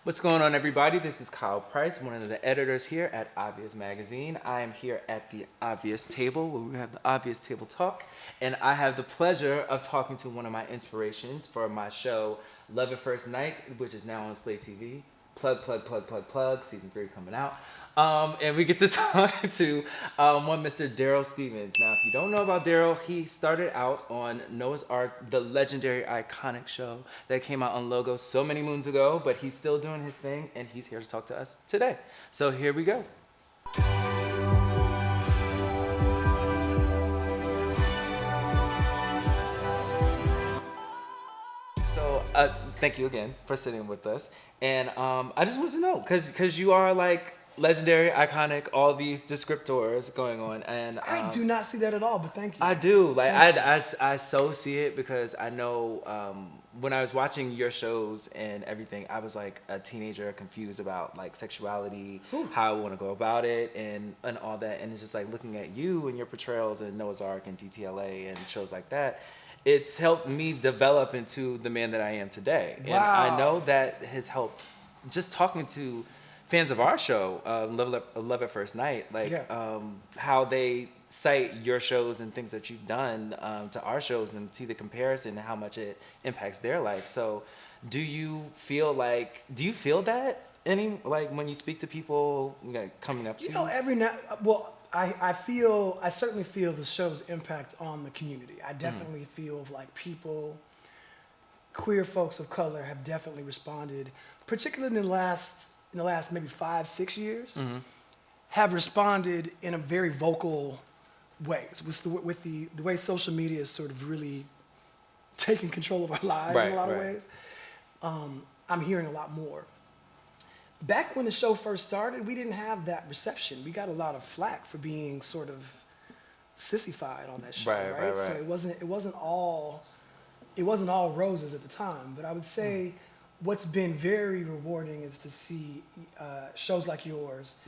What's going on, everybody? This is Kyle Price, one of the editors here at Obvious Magazine. I am here at the Obvious Table, where we have the Obvious Table Talk, and I have the pleasure of talking to one of my inspirations for my show, Love at First Night, which is now on Slate TV. Plug, season 3 coming out. And we get to talk to one Mr. Darryl Stevens. Now, if you don't know about Darryl, he started out on Noah's Ark, the legendary, iconic show that came out on Logo so many moons ago, but he's still doing his thing, and he's here to talk to us today. So here we go. So thank you again for sitting with us. And I just want to know, because you are like legendary, iconic, all these descriptors going on, and I do not see that at all, but thank you. I do. Like I so see it because I know when I was watching your shows and everything, I was like a teenager confused about like sexuality, how I want to go about it, and all that. And it's just like looking at you and your portrayals in Noah's Ark and DTLA and shows like that. It's helped me develop into the man that I am today. Wow. And I know that has helped just talking to fans of our show, Love at First Night, like how they cite your shows and things that you've done to our shows and see the comparison and how much it impacts their life. So do you feel that any, like when you speak to people coming up to you? You know, I certainly feel the show's impact on the community. I definitely feel like queer folks of color have definitely responded, particularly in the last maybe 5-6 years, have responded in a very vocal ways with the way social media is sort of really taking control of our lives in a lot of ways. I'm hearing a lot more. Back when the show first started, we didn't have that reception. We got a lot of flack for being sort of sissified on that show, right? So it wasn't all roses at the time. But I would say what's been very rewarding is to see shows like yours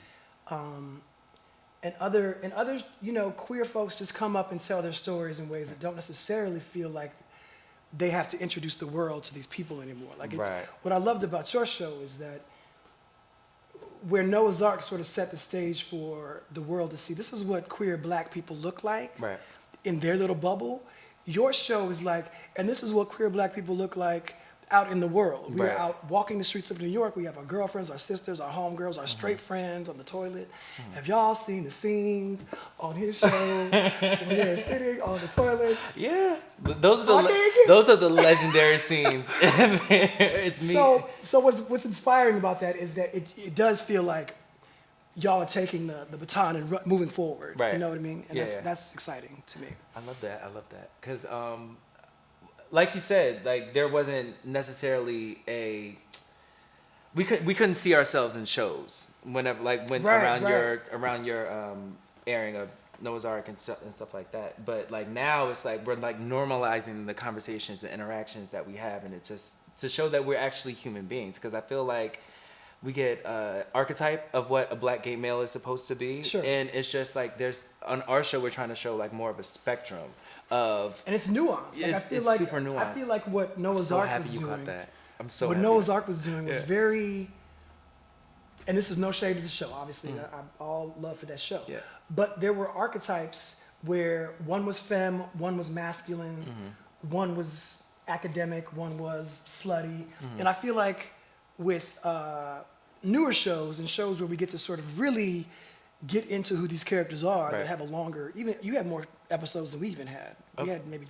and other queer folks just come up and tell their stories in ways that don't necessarily feel like they have to introduce the world to these people anymore. Like what I loved about your show is that where Noah's Ark sort of set the stage for the world to see, this is what queer black people look like in their little bubble. Your show is like, and this is what queer black people look like out in the world. We are out walking the streets of New York. We have our girlfriends, our sisters, our homegirls, our straight friends on the toilet. Have y'all seen the scenes on his show when they're sitting on the toilet? Yeah, those are the legendary scenes. It's me. So what's inspiring about that is that it does feel like y'all are taking the baton and moving forward. You know what I mean? And that's exciting to me. I love that. Because like you said, like there wasn't necessarily we couldn't see ourselves in shows whenever, like around your airing of Noah's Ark and stuff like that. But like now it's like we're like normalizing the conversations and interactions that we have, and it just to show that we're actually human beings. Because I feel like we get archetype of what a black gay male is supposed to be, and it's just like there's on our show we're trying to show like more of a spectrum of, and it's nuanced. Like, it's super nuanced. I feel like what Noah's Ark was doing. Caught that. I'm so what happy. Noah's Ark was doing was very, and this is no shade to the show. Obviously, I'm all love for that show. Yeah. But there were archetypes where one was femme, one was masculine, one was academic, one was slutty, and I feel like with newer shows and shows where we get to sort of really get into who these characters are that have a longer, even you had more episodes than we even had. We had maybe,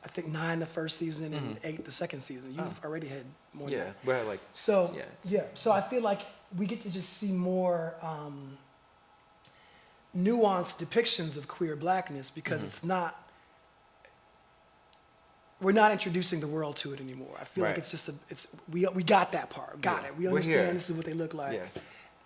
I think 9 the first season and 8 the second season. You've already had more than that. We're at like, so I feel like we get to just see more nuanced depictions of queer blackness because it's not, we're not introducing the world to it anymore. I feel like it's just we got that part, it. We understand this is what they look like.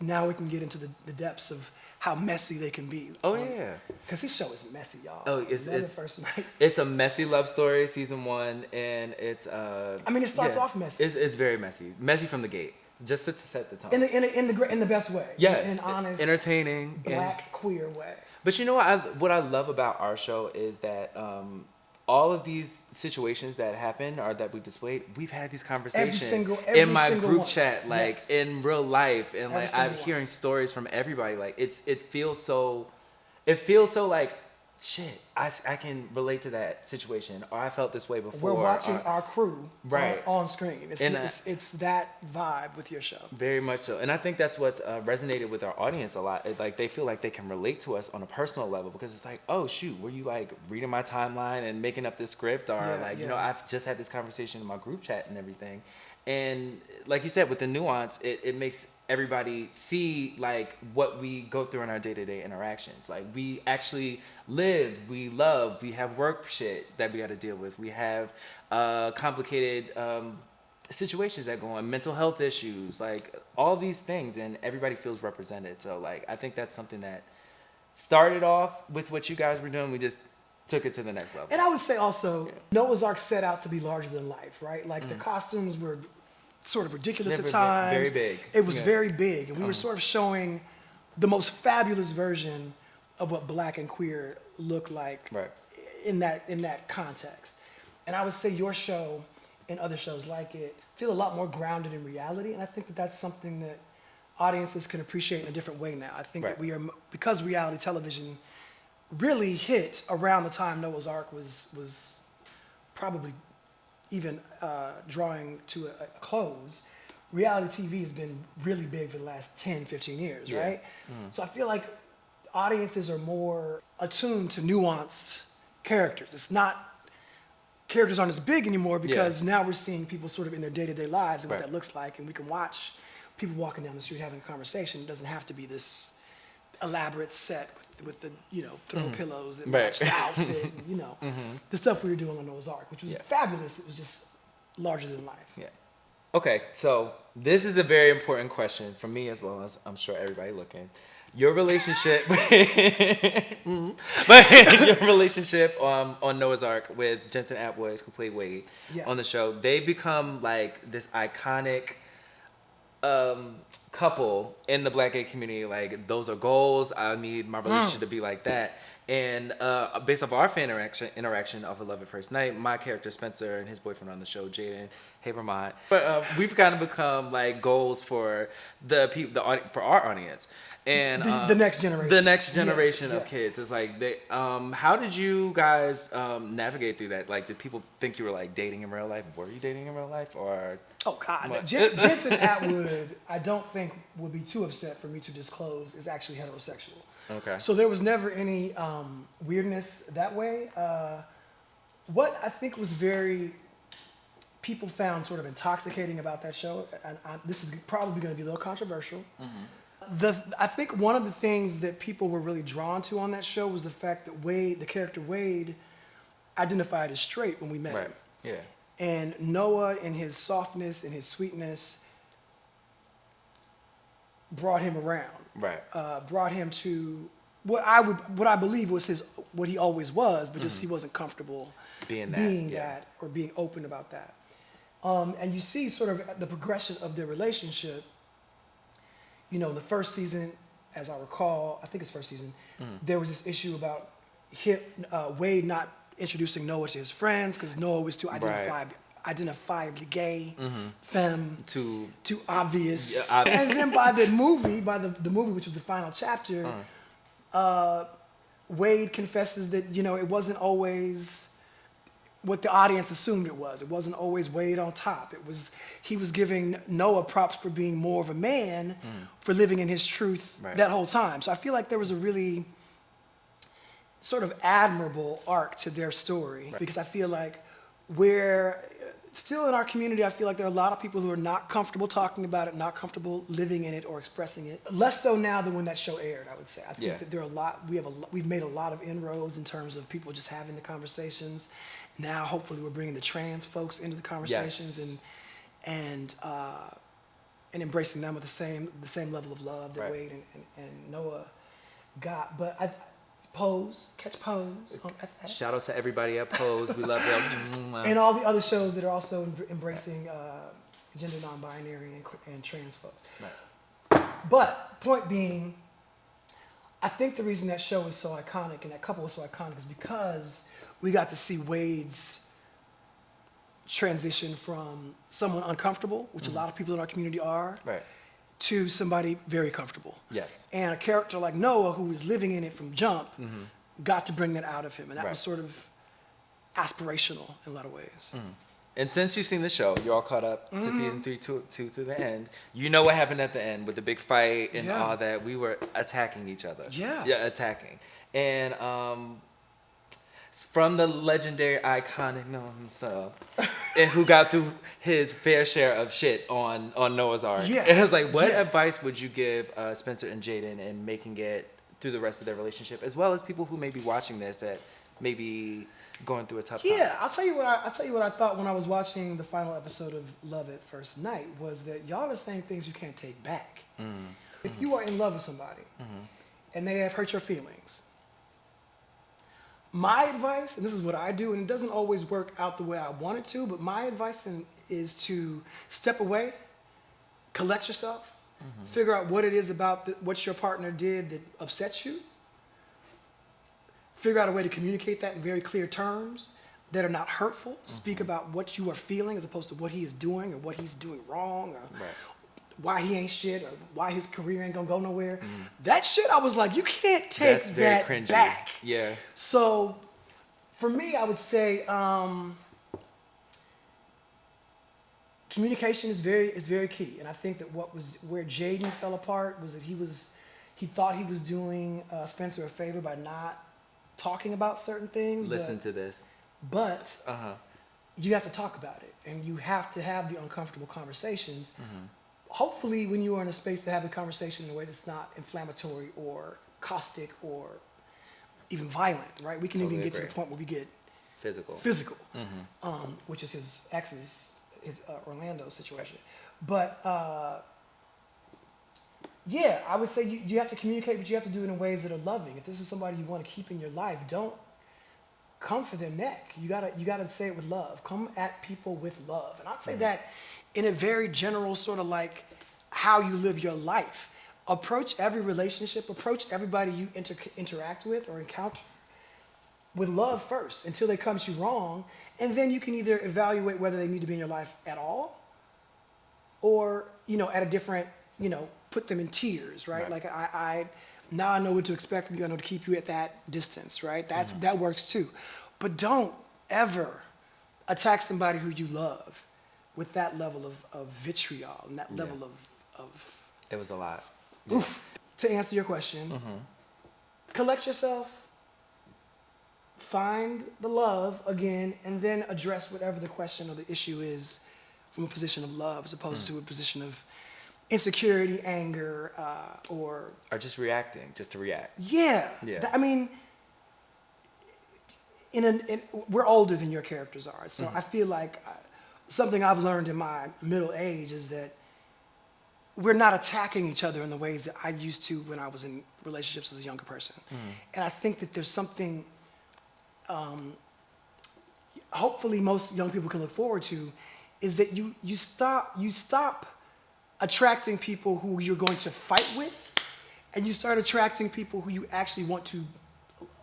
Now we can get into the depths of how messy they can be. Because this show is messy, y'all. It's First Night. It's a messy love story, season 1, and it's. I mean, it starts off messy. It's very messy from the gate, just to set the tone. In the best way. Yes. In an honest, entertaining, black queer way. But you know what I love about our show is that all of these situations that happen or that we displayed, we've had these conversations every in my single group one. chat, like Yes. in real life, and Every like single I'm one. hearing stories from everybody. Like it feels so like shit. I can relate to that situation, or I felt this way before. We're watching or, our crew Right. on screen. And, It's that vibe with your show. Very much so, and I think that's what's resonated with our audience a lot. Like they feel like they can relate to us on a personal level because it's like, oh shoot, were you like reading my timeline and making up this script, or I've just had this conversation in my group chat and everything. And like you said, with the nuance, it makes everybody see like what we go through in our day-to-day interactions. Like we actually live, we love, we have work shit that we got to deal with. We have complicated situations that go on, mental health issues, like all these things, and everybody feels represented. So like I think that's something that started off with what you guys were doing. We just took it to the next level. And I would say also, Noah's Ark set out to be larger than life, right? Like the costumes were sort of ridiculous at times. Very big. It was very big, and we were sort of showing the most fabulous version of what Black and queer look like in that context. And I would say your show and other shows like it feel a lot more grounded in reality, and I think that that's something that audiences can appreciate in a different way now. I think that we are, because reality television really hit around the time Noah's Ark was probably even drawing to a close. Reality TV has been really big for the last 10, 15 years, right? So I feel like audiences are more attuned to nuanced characters. It's not, characters aren't as big anymore because now we're seeing people sort of in their day-to-day lives and what that looks like, and we can watch people walking down the street having a conversation. It doesn't have to be this elaborate set with the throw pillows that match the outfit, and, the stuff we were doing on Noah's Ark, which was fabulous. It was just larger than life. Yeah. Okay, so this is a very important question for me as well as I'm sure everybody looking. Your relationship, but your relationship on Noah's Ark with Jensen Atwood, who played Wade on the show, they become like this iconic couple in the Black gay community. Like those are goals. I need my relationship to be like that. And based off our fan interaction of A Love at First Night, my character Spencer and his boyfriend on the show, Jaden, hey Vermont, but we've kind of become like goals for for our audience. And the next generation, of kids. It's like how did you guys navigate through that? Like, did people think you were like dating in real life? Were you dating in real life, or? Oh God, Jensen Atwood, I don't think would be too upset for me to disclose is actually heterosexual. Okay. So there was never any weirdness that way. What I think was people found sort of intoxicating about that show, and this is probably going to be a little controversial. I think one of the things that people were really drawn to on that show was the fact that the character Wade, identified as straight when we met him. Yeah. And Noah, in his softness and his sweetness, brought him around. Right. Brought him to what I believe was what he always was, but just he wasn't comfortable being that or being open about that. And you see sort of the progression of their relationship. In the first season, as I recall, I think it's first season, there was this issue about Wade not introducing Noah to his friends because Noah was too identifiably gay, femme, too obvious. Yeah, and then by the movie, which was the final chapter, Wade confesses that it wasn't always what the audience assumed it was. It wasn't always Wade on top. He was giving Noah props for being more of a man, for living in his truth that whole time. So I feel like there was a really sort of admirable arc to their story, because I feel like still in our community, I feel like there are a lot of people who are not comfortable talking about it, not comfortable living in it or expressing it. Less so now than when that show aired, I would say. I think that there are we've made a lot of inroads in terms of people just having the conversations. Now, hopefully, we're bringing the trans folks into the conversations and embracing them with the same level of love that Wade and Noah got. But catch Pose. Shout out to everybody at Pose. We love them. And all the other shows that are also embracing gender non-binary and trans folks. Right. But point being, I think the reason that show is so iconic and that couple was so iconic is because we got to see Wade's transition from someone uncomfortable, which a lot of people in our community are, Right. to somebody very comfortable. Yes. And a character like Noah, who was living in it from jump, got to bring that out of him. And that was sort of aspirational in a lot of ways. And since you've seen the show, you're all caught up to season 3, two to the end. You know what happened at the end with the big fight and all that. We were attacking each other. Yeah. Yeah, attacking. And from the legendary, iconic Noah himself, and who got through his fair share of shit on Noah's Ark. Yeah. It was like, what advice would you give Spencer and Jaden in making it through the rest of their relationship, as well as people who may be watching this that may be going through a tough time? Yeah, I'll tell you what I thought when I was watching the final episode of Love at First Night was that y'all are saying things you can't take back. If you are in love with somebody and they have hurt your feelings, my advice, and this is what I do, and it doesn't always work out the way I want it to, but my advice is to step away, collect yourself, figure out what it is about what your partner did that upsets you, figure out a way to communicate that in very clear terms that are not hurtful. Speak about what you are feeling as opposed to what he is doing or what he's doing wrong or why he ain't shit or why his career ain't gonna go nowhere. That shit, I was like, you can't take that cringy. back. Yeah. So for me, I would say communication is very key. And I think that where Jaden fell apart was that he thought he was doing Spencer a favor by not talking about certain things. Listen to this. But you have to talk about it, and you have to have the uncomfortable conversations. Hopefully, when you are in a space to have the conversation in a way that's not inflammatory or caustic or even violent, right? We can even get to the point where we get physical, which is his ex's, his Orlando situation. But yeah, I would say you have to communicate, but you have to do it in ways that are loving. If this is somebody you want to keep in your life, don't come for their neck. You gotta say it with love. Come at people with love. And I'd say that in a very general sort of like how you live your life. Approach every relationship, approach everybody you interact with or encounter with love first until they come to you wrong. And then you can either evaluate whether they need to be in your life at all or, at a different, put them in tiers, right? Like now I know what to expect from you. I know to keep you at that distance, right? That works too. But don't ever attack somebody who you love with that level of vitriol and that level of It was a lot. Oof. To answer your question, collect yourself, find the love again, and then address whatever the question or the issue is from a position of love as opposed to a position of insecurity, anger, or just reacting, just to react. Yeah. I mean, we're older than your characters are, so I feel like something I've learned in my middle age is that we're not attacking each other in the ways that I used to when I was in relationships as a younger person. And I think that there's something, hopefully most young people can look forward to, is that you stop attracting people who you're going to fight with, and you start attracting people who you actually want to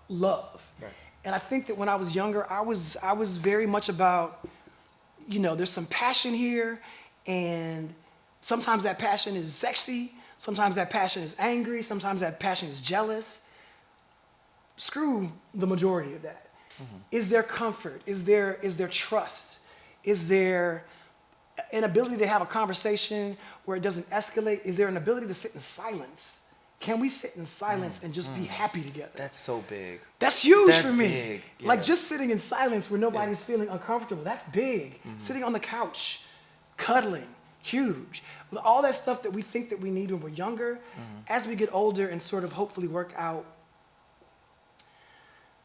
love. Right. And I think that when I was younger, I was very much about, there's some passion here, and sometimes that passion is sexy, sometimes that passion is angry, sometimes that passion is jealous. Screw the majority of that. Is there comfort? Is there trust? Is there an ability to have a conversation where it doesn't escalate? Is there an ability to sit in silence? Can we sit in silence and just be happy together? That's so big. That's huge for me. Big. Yeah. Like just sitting in silence where nobody's feeling uncomfortable. That's big. Sitting on the couch, cuddling, huge. With all that stuff that we think that we need when we're younger, as we get older and sort of hopefully work out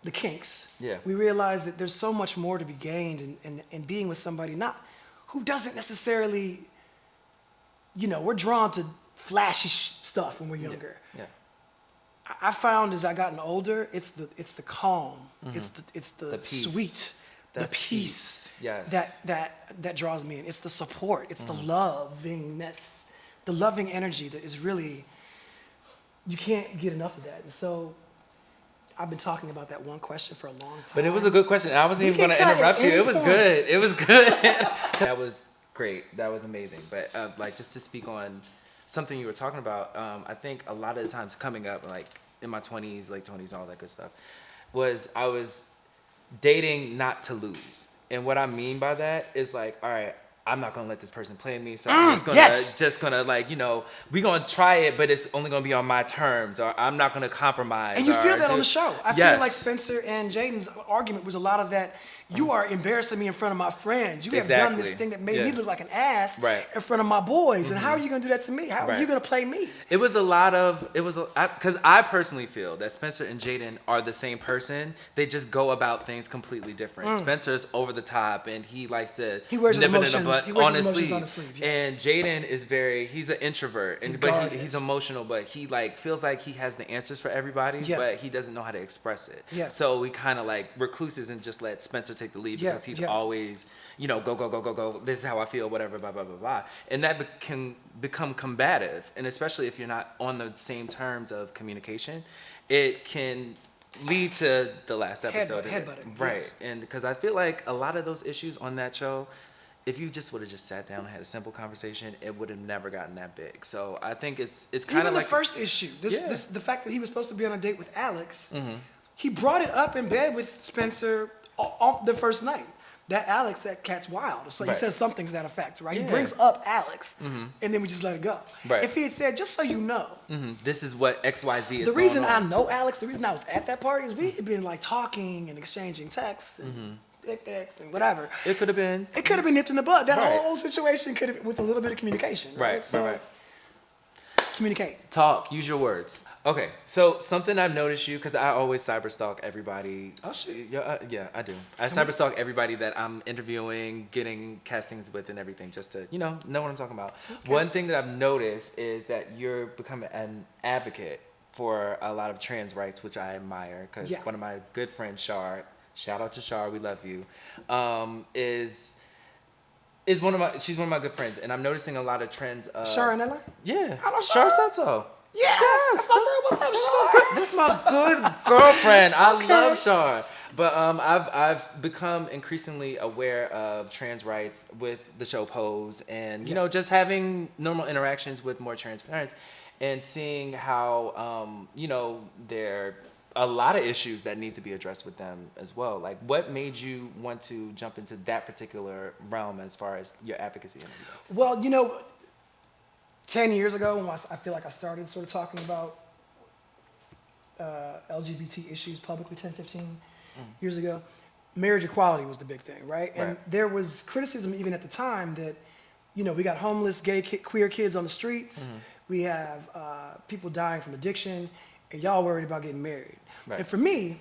the kinks, we realize that there's so much more to be gained in being with somebody who doesn't necessarily, we're drawn to flashy stuff when we're younger. Yeah. I found as I gotten older, it's the calm, it's the sweet, the peace that draws me in. It's the support, it's the lovingness, the loving energy that is really, you can't get enough of that. And so I've been talking about that one question for a long time. But it was a good question. I wasn't We even going can to cut interrupt at you. any It was point. good. It was good. That was great. That was amazing. But like just to speak on something you were talking about, I think a lot of the times coming up, like in my 20s, late 20s, all that good stuff, was I was dating not to lose. And what I mean by that is like, all right, I'm not gonna let this person play me, so I'm just gonna like, you know, we gonna try it, but it's only gonna be on my terms, or I'm not gonna compromise. And you feel or that on the just- show. I Yes. feel like Spencer and Jaden's argument was a lot of that. You are embarrassing me in front of my friends. You have done this Exactly. thing that made me Yeah. look like an ass Right. in front of my boys. And how are you going to do that to me? How are Right. you going to play me? It was a lot of, because I personally feel that Spencer and Jaden are the same person. They just go about things completely different. Spencer's over the top and he likes to He wears his nip it in the emotions. butt He wears on his his emotions sleeve. on his sleeve, yes. And Jaden is he's an introvert. He's But guarded. he's emotional, but he like feels like he has the answers for everybody, Yeah. but he doesn't know how to express it. Yeah. So we kind of like recluses and just let Spencer take the lead Yeah, because he's yeah. always, you know, go. This is how I feel, whatever, blah, blah, blah, blah. And that can become combative. And especially if you're not on the same terms of communication, it can lead to the last episode. Headbutting, Right. yes. And because I feel like a lot of those issues on that show, if you just would have just sat down and had a simple conversation, it would have never gotten that big. So I think it's kind Even of the like first issue, the fact that he was supposed to be on a date with Alex, he brought it up in bed with Spencer on the first night. That Alex, that cat's wild. So he Right. says something to that effect, right? He Yeah. brings up Alex, and then we just let it go. Right. If he had said, just so you know, this is what XYZ is the reason going I on. know Alex, the reason I was at that party is we had been like talking and exchanging texts and and whatever. It could have been. It could have been nipped in the bud. That Right. whole situation could have, with a little bit of communication. Right, So, right. communicate. Talk, use your words. Okay, so something I've noticed you, because I always cyberstalk everybody. Oh, shit. Yeah, I do. I cyberstalk everybody that I'm interviewing, getting castings with and everything, just to, know what I'm talking about. Okay. One thing that I've noticed is that you're becoming an advocate for a lot of trans rights, which I admire, because Yeah. one of my good friends, Shar, shout out to Shar, we love you, is she's one of my good friends, and I'm noticing a lot of trends. Shar in LA? Yeah, I know Shar Shar. said so. Yes, Yes, that's my girl. What's up, Shar? That's my good girlfriend. I Okay. love Shar. But I've become increasingly aware of trans rights with the show Pose, and just having normal interactions with more trans parents, and seeing how there are a lot of issues that need to be addressed with them as well. Like, what made you want to jump into that particular realm as far as your advocacy and everything? Well, 10 years ago, when I feel like I started sort of talking about LGBT issues publicly, 10, 15 years ago, marriage equality was the big thing, right? And Right. there was criticism even at the time that, we got homeless, gay, queer kids on the streets. We have people dying from addiction, and y'all worried about getting married. Right. And for me,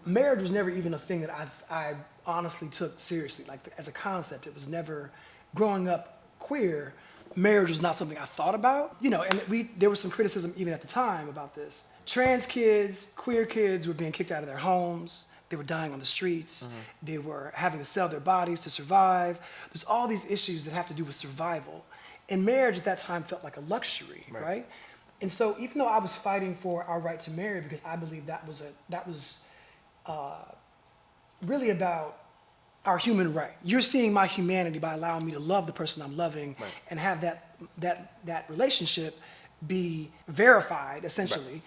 marriage was never even a thing that I honestly took seriously, like as a concept. It was never, growing up queer, marriage was not something I thought about. And there was some criticism even at the time about this. Trans kids, queer kids were being kicked out of their homes. They were dying on the streets. They were having to sell their bodies to survive. There's all these issues that have to do with survival. And marriage at that time felt like a luxury, right? And so even though I was fighting for our right to marry, because I believe that was really about our human right. You're seeing my humanity by allowing me to love the person I'm loving, and have that relationship be verified, essentially,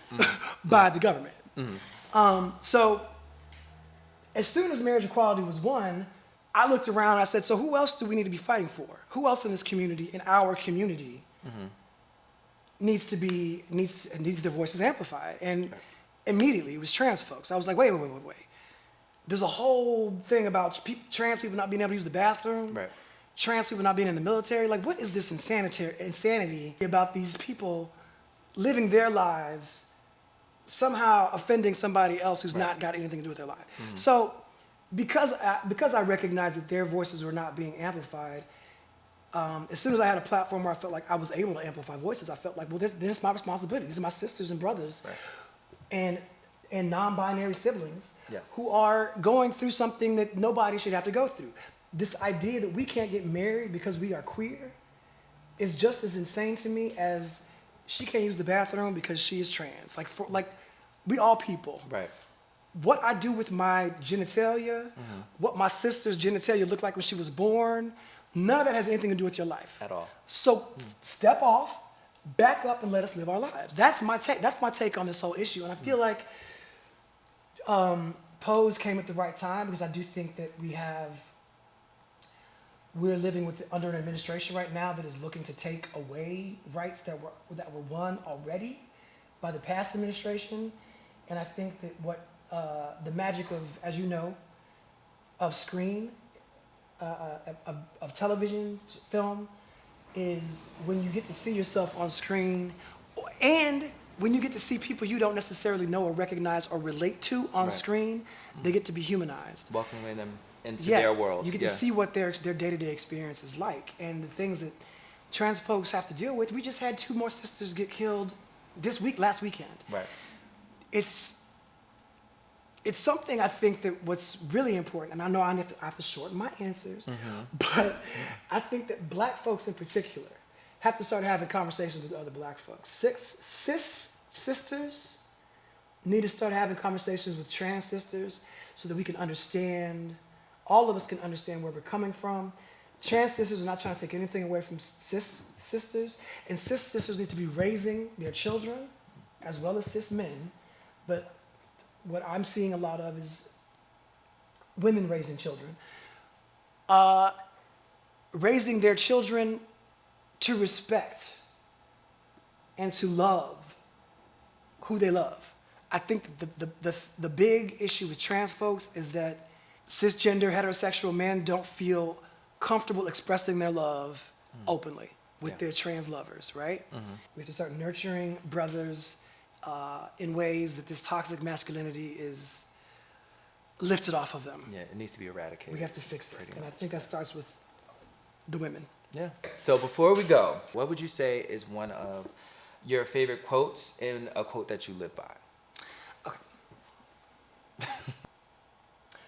by the government. So as soon as marriage equality was won, I looked around and I said, so who else do we need to be fighting for? Who else in this community, in our community, needs their voices amplified? And immediately it was trans folks. I was like, wait. There's a whole thing about trans people not being able to use the bathroom. Right. Trans people not being in the military. Like, what is this insanity about these people living their lives, somehow offending somebody else who's not got anything to do with their life? So because I recognized that their voices were not being amplified, as soon as I had a platform where I felt like I was able to amplify voices, I felt like, well, this is my responsibility. These are my sisters and brothers, and non-binary siblings who are going through something that nobody should have to go through. This idea that we can't get married because we are queer is just as insane to me as she can't use the bathroom because she is trans. We all people. Right. What I do with my genitalia, what my sister's genitalia looked like when she was born, none of that has anything to do with your life. At all. So step off, back up, and let us live our lives. That's my take. That's my take on this whole issue. And I feel like Pose came at the right time, because I do think that we're living under an administration right now that is looking to take away rights that were won already by the past administration. And I think that what the magic of, as you know, of screen, of television, film, is when you get to see yourself on screen, and when you get to see people you don't necessarily know or recognize or relate to on screen, they get to be humanized. Welcoming them into their world. You get to see what their day-to-day experience is like, and the things that trans folks have to deal with. We just had 2 more sisters get killed last weekend. Right. It's something I think that what's really important, and I know I have to shorten my answers, but I think that black folks in particular have to start having conversations with other black folks. Cis sisters need to start having conversations with trans sisters so that we can understand, all of us can understand where we're coming from. Trans sisters are not trying to take anything away from cis sisters, and cis sisters need to be raising their children as well as cis men, but what I'm seeing a lot of is women raising children. Raising their children to respect and to love who they love. I think the big issue with trans folks is that cisgender heterosexual men don't feel comfortable expressing their love openly with their trans lovers, right? We have to start nurturing brothers in ways that this toxic masculinity is lifted off of them. Yeah, it needs to be eradicated. We have to fix it. And I think that starts with the women. Yeah. So before we go, what would you say is one of your favorite quotes and a quote that you live by? Okay.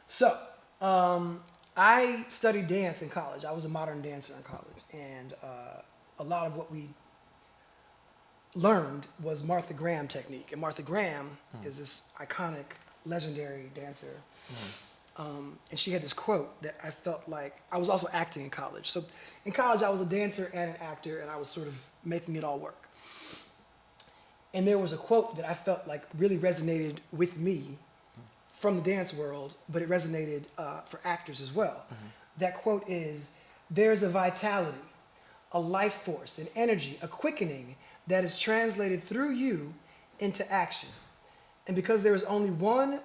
So, I studied dance in college. I was a modern dancer in college. And a lot of what we learned was Martha Graham technique. And Martha Graham is this iconic, legendary dancer. And she had this quote that I felt like, I was also acting in college. So in college, I was a dancer and an actor, and I was sort of making it all work. And there was a quote that I felt like really resonated with me from the dance world, but it resonated for actors as well. That quote is, "There's a vitality, a life force, an energy, a quickening that is translated through you into action. And because there is only one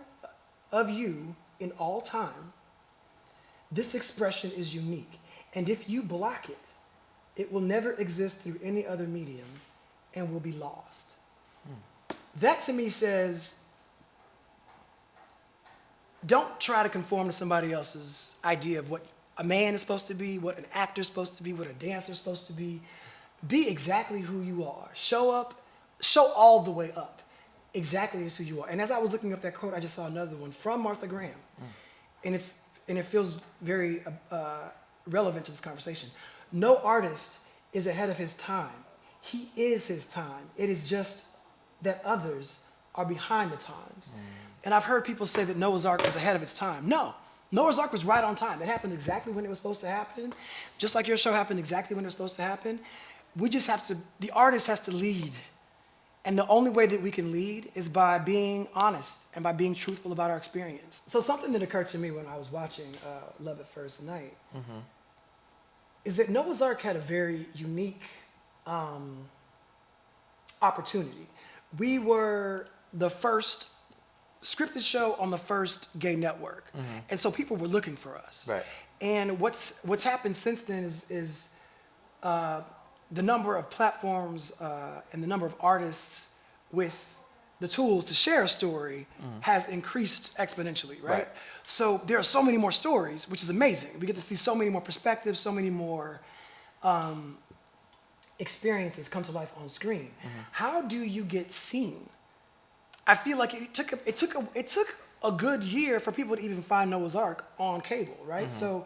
of you in all time, this expression is unique. And if you block it, it will never exist through any other medium and will be lost." That to me says, don't try to conform to somebody else's idea of what a man is supposed to be, what an actor is supposed to be, what a dancer is supposed to be. Be exactly who you are. Show up, show all the way up, exactly as who you are. And as I was looking up that quote, I just saw another one from Martha Graham. And it feels very relevant to this conversation. No artist is ahead of his time. He is his time. It is just that others are behind the times. And I've heard people say that Noah's Ark was ahead of its time. No, Noah's Ark was right on time. It happened exactly when it was supposed to happen, just like your show happened exactly when it was supposed to happen. We just have to, the artist has to lead. And the only way that we can lead is by being honest and by being truthful about our experience. So something that occurred to me when I was watching Love at First Night is that Noah's Ark had a very unique opportunity. We were the first scripted show on the first gay network. And so people were looking for us. Right. And what's happened since then is the number of platforms and the number of artists with the tools to share a story has increased exponentially, right? So there are so many more stories, which is amazing. We get to see so many more perspectives, so many more experiences come to life on screen. How do you get seen? I feel like it took a good year for people to even find Noah's Ark on cable, right? So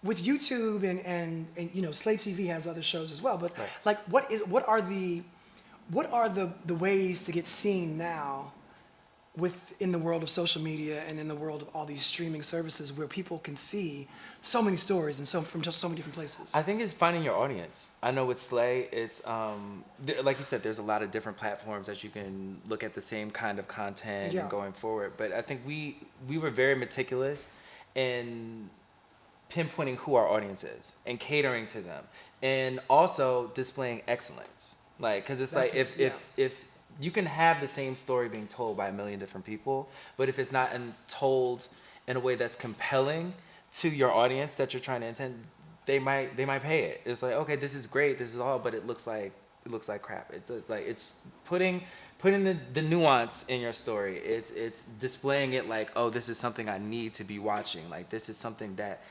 with YouTube and you know, Slate TV has other shows as well, but like what are the ways to get seen now within the world of social media and in the world of all these streaming services where people can see so many stories and from just so many different places? I think it's finding your audience. I know with Slay, it's like you said, there's a lot of different platforms that you can look at the same kind of content and going forward. But I think we were very meticulous in pinpointing who our audience is and catering to them, and also displaying excellence. Like, because it's like if you can have the same story being told by a million different people, but if it's not told in a way that's compelling to your audience that you're trying to intend, they might pay it. It's like, okay, this is great, this is all, but it looks like crap. It's putting the nuance in your story. It's displaying it like, oh, this is something I need to be watching. Like, this is something that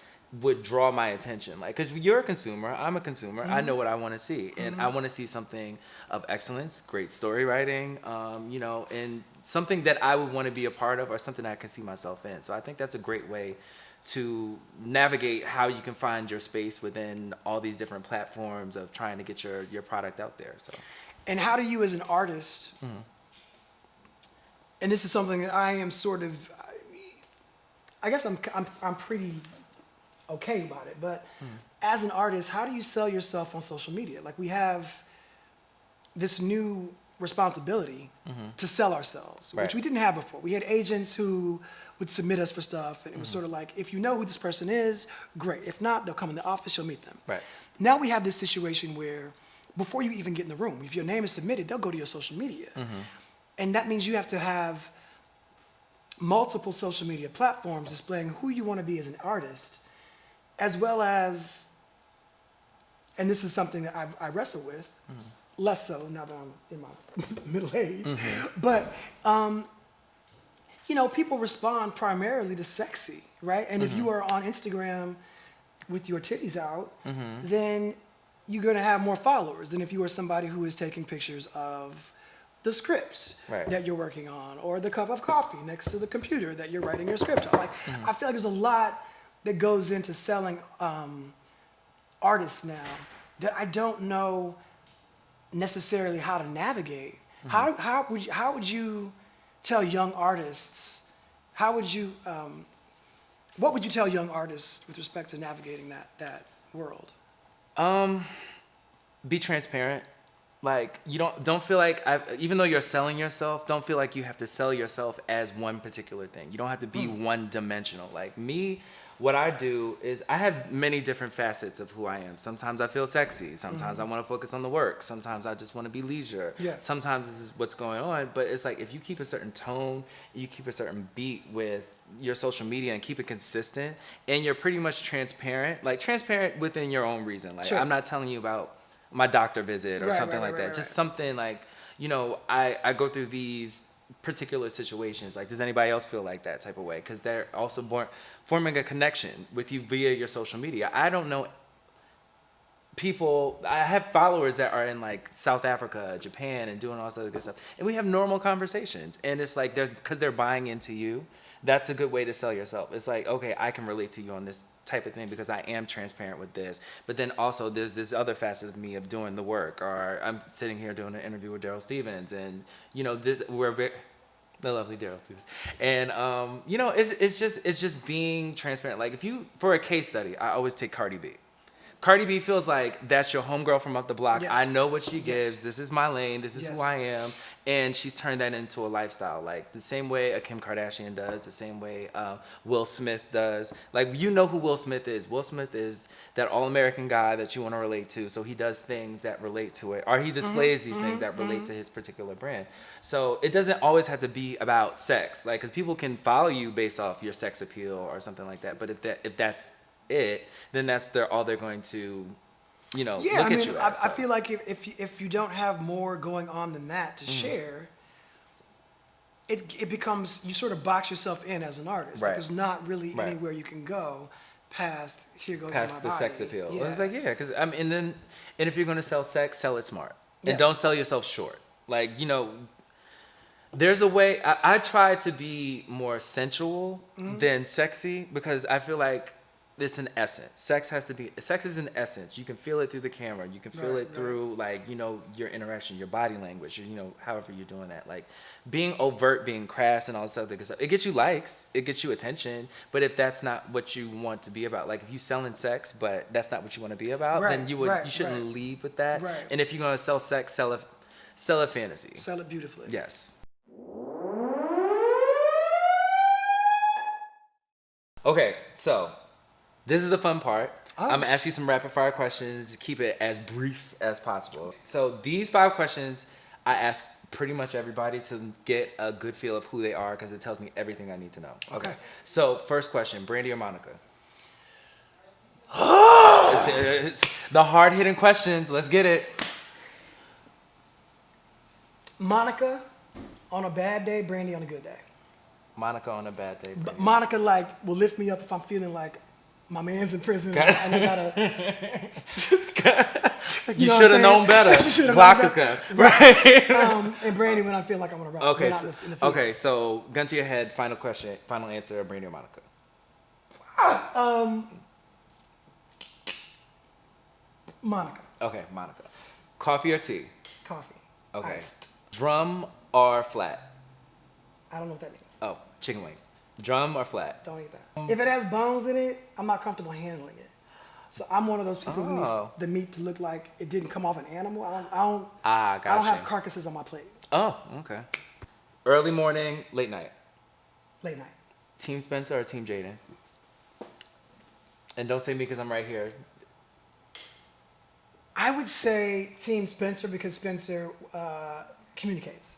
would draw my attention. Like, because you're a consumer, I'm a consumer. I know what I want to see, and I want to see something of excellence, great story writing, and something that I would want to be a part of, or something I can see myself in. So I think that's a great way to navigate how you can find your space within all these different platforms of trying to get your product out there. So, and how do you, as an artist, and this is something that I am sort of, I guess I'm pretty okay about it, but as an artist, how do you sell yourself on social media? Like, we have this new responsibility to sell ourselves, which we didn't have before. We had agents who would submit us for stuff, and it was sort of like, if you know who this person is, great. If not, they'll come in the office, you'll meet them. Right. Now we have this situation where before you even get in the room, if your name is submitted, they'll go to your social media. And that means you have to have multiple social media platforms displaying who you want to be as an artist, as well as, and this is something that I wrestle with, less so now that I'm in my middle age, but people respond primarily to sexy, right? And if you are on Instagram with your titties out, then you're gonna have more followers than if you are somebody who is taking pictures of the script that you're working on, or the cup of coffee next to the computer that you're writing your script on. Like, I feel like there's a lot that goes into selling artists now that I don't know necessarily how to navigate. How would you tell young artists? What would you tell young artists with respect to navigating that world? Be transparent. Like, you don't feel like, even though you're selling yourself, don't feel like you have to sell yourself as one particular thing. You don't have to be one dimensional. Like me, what I do is I have many different facets of who I am. Sometimes I feel sexy. Sometimes I want to focus on the work. Sometimes I just want to be leisure. Yeah. Sometimes this is what's going on. But it's like, if you keep a certain tone, you keep a certain beat with your social media and keep it consistent, and you're pretty much transparent, like transparent within your own reason. Like, I'm not telling you about my doctor visit or something like that. Just something like, I go through these particular situations. Like, does anybody else feel like that type of way? Because they're also forming a connection with you via your social media. I don't know people. I have followers that are in like South Africa, Japan, and doing all this other good stuff, and we have normal conversations. And it's like, because they're buying into you. That's a good way to sell yourself. It's like, okay, I can relate to you on this type of thing because I am transparent with this. But then also there's this other facet of me of doing the work, or I'm sitting here doing an interview with Darryl Stevens, and the lovely Darryl Stevens, and it's just being transparent. Like, for a case study, I always take Cardi B. Cardi B feels like that's your homegirl from up the block. Yes. I know what she gives. Yes. This is my lane. This is who I am. And she's turned that into a lifestyle. Like, the same way a Kim Kardashian does, the same way Will Smith does. Like, you know who Will Smith is. Will Smith is that all-American guy that you want to relate to. So he does things that relate to it. Or he displays these things that relate to his particular brand. So it doesn't always have to be about sex. Like, because people can follow you based off your sex appeal or something like that. But if that's it, then that's all they're going to, look at you at. I feel like if you don't have more going on than that to share, it becomes, you sort of box yourself in as an artist. Like, there's not really anywhere you can go past here goes past my the body. sex appeal. Yeah. It's like, because and if you're going to sell sex, sell it smart, and don't sell yourself short. Like, there's a way. I try to be more sensual than sexy, because I feel like it's an essence. Sex is an essence. You can feel it through the camera. You can feel it through like, you know, your interaction, your body language, you know, however you're doing that. Like being overt, being crass and all this other good stuff. It gets you likes, it gets you attention. But if that's not what you want to be about, like if you selling sex, but that's not what you want to be about, then you shouldn't lead with that. Right. And if you're gonna sell sex, sell a fantasy. Sell it beautifully. Yes. Okay, so this is the fun part. I'm gonna ask you some rapid fire questions. Keep it as brief as possible. So these 5 questions, I ask pretty much everybody to get a good feel of who they are because it tells me everything I need to know. Okay. So first question: Brandy or Monica? it's the hard-hitting questions. Let's get it. Monica on a bad day, Brandy on a good day. Monica on a bad day. Brandy. Monica like will lift me up if I'm feeling like my man's in prison and I gotta. You should have known better. Glockica. Right. And Brandy when I feel like I'm gonna rap. Okay. So gun to your head. Final question. Final answer. Brandy or Monica? Monica. Okay, Monica. Coffee or tea? Coffee. Okay. Iced. Drum or flat? I don't know what that means. Oh, chicken wings. Drum or flat? Don't eat that. If it has bones in it, I'm not comfortable handling it. So I'm one of those people who needs the meat to look like it didn't come off an animal. I don't have carcasses on my plate. Oh, okay. Early morning, late night? Late night. Team Spencer or Team Jaden? And don't say me because I'm right here. I would say Team Spencer because Spencer communicates.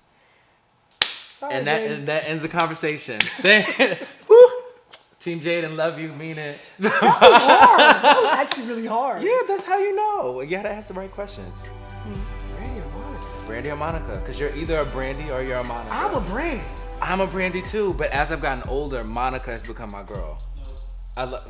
Sorry, and Jaden. that ends the conversation. Team Jaden, love you, mean it. That was hard. That was actually really hard. Yeah, that's how you know. You gotta ask the right questions. Brandy or Monica? Brandy or Monica? Because you're either a Brandy or you're a Monica. I'm a Brandy. I'm a Brandy too, but as I've gotten older, Monica has become my girl. I love.